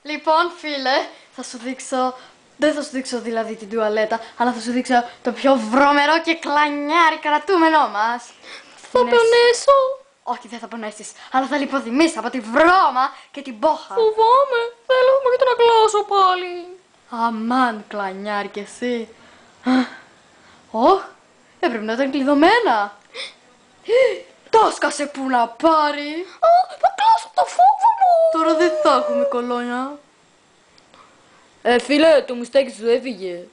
Λοιπόν, φίλε, θα σου δείξω. Δεν θα σου δείξω δηλαδή την τουαλέτα, αλλά θα σου δείξω το πιο βρωμερό και κλανιάρι κρατούμενό μας. Θα πονέσω. Όχι, δεν θα πονέσεις, αλλά θα λιποθυμείς από τη βρώμα και την μπόχα. Φοβάμαι. Θέλω και να κλώσω πάλι. Αμάν, κλανιάρι κι εσύ. Έπρεπε να ήταν κλειδωμένα. Το σκάσε που να πάρει. Θα κλάσω το φόβο μου. Τώρα δεν θα έχουμε κολόνια. Φίλε, το μουστάκι σου έφυγε.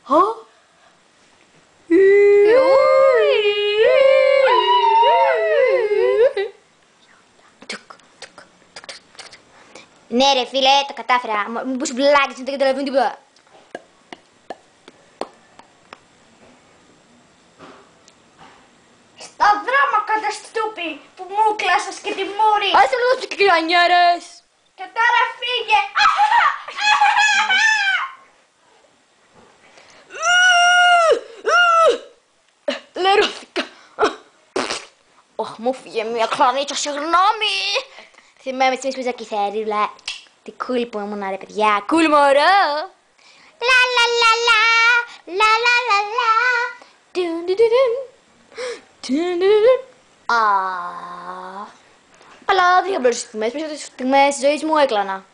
Ναι ρε φίλε, το κατάφερα. Μήπως βλάκες δεν καταλαβαίνουν τίποτα. Στο δρόμο κοντά στούπι που μου κλάσας και τη μούρη. Άσε λίγο τους κλανιάρες. Και τώρα φύγε. Λερώθηκα. Μου φύγε μια κλανίτσα, συγγνώμη. Θυμάμαι στιγμής που παίζα κιθαρίλα. Τι κούλ που ήμουν ρε παιδιά. Κουλ μωρό. Λα λα λα λα. Λα λα λα λα. Αλλά δεν είχα πλήρως στιγμές, περισσότερες στιγμές της ζωής μου έκλανα.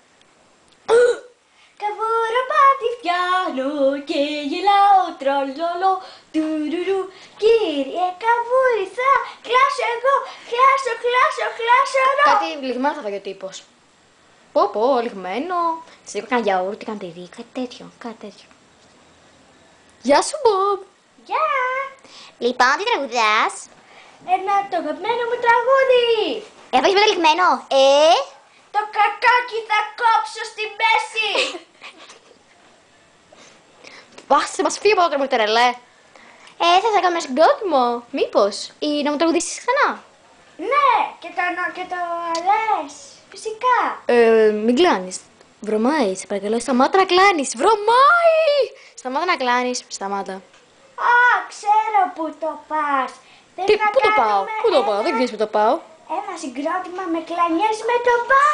Καβούρο πάτη φτιάχνω και γελάω τρολολο. Τουρουρου. Κύριε Καβούρισα, κλάσω εγώ. Κλάσω. Κάτι λιγμένο θα φάγει ο τύπος. Πω, λιγμένο. Σε έκανα γιαούρτι, έκανε τυρί, κάτι τέτοιο. Γεια σου, Μπομπ. Γεια. Λοιπόν, τι τραγουδάς? Το αγαπημένο μου τραγούδι. Έχεις ποτέ λιγμένο? Το κακάκι θα κόψω στη μέση. Άσε μας φύγει από το τρεμοτερελέ. Θα σε κάνω ένα συγκρότημα. Μήπως, ή να μου τραγουδήσεις ξανά. Ναι, και το λες. Φυσικά. Μην κλάνεις. Βρωμάει, σε παρακαλώ, σταμάτα να κλάνεις. Βρωμάει! Σταμάτα να κλάνεις, σταμάτα. Ξέρω που το πας. Πού το πάω, δεν ξέρεις που το πάω. Ένα συγκρότημα με κλανιές με το μπα.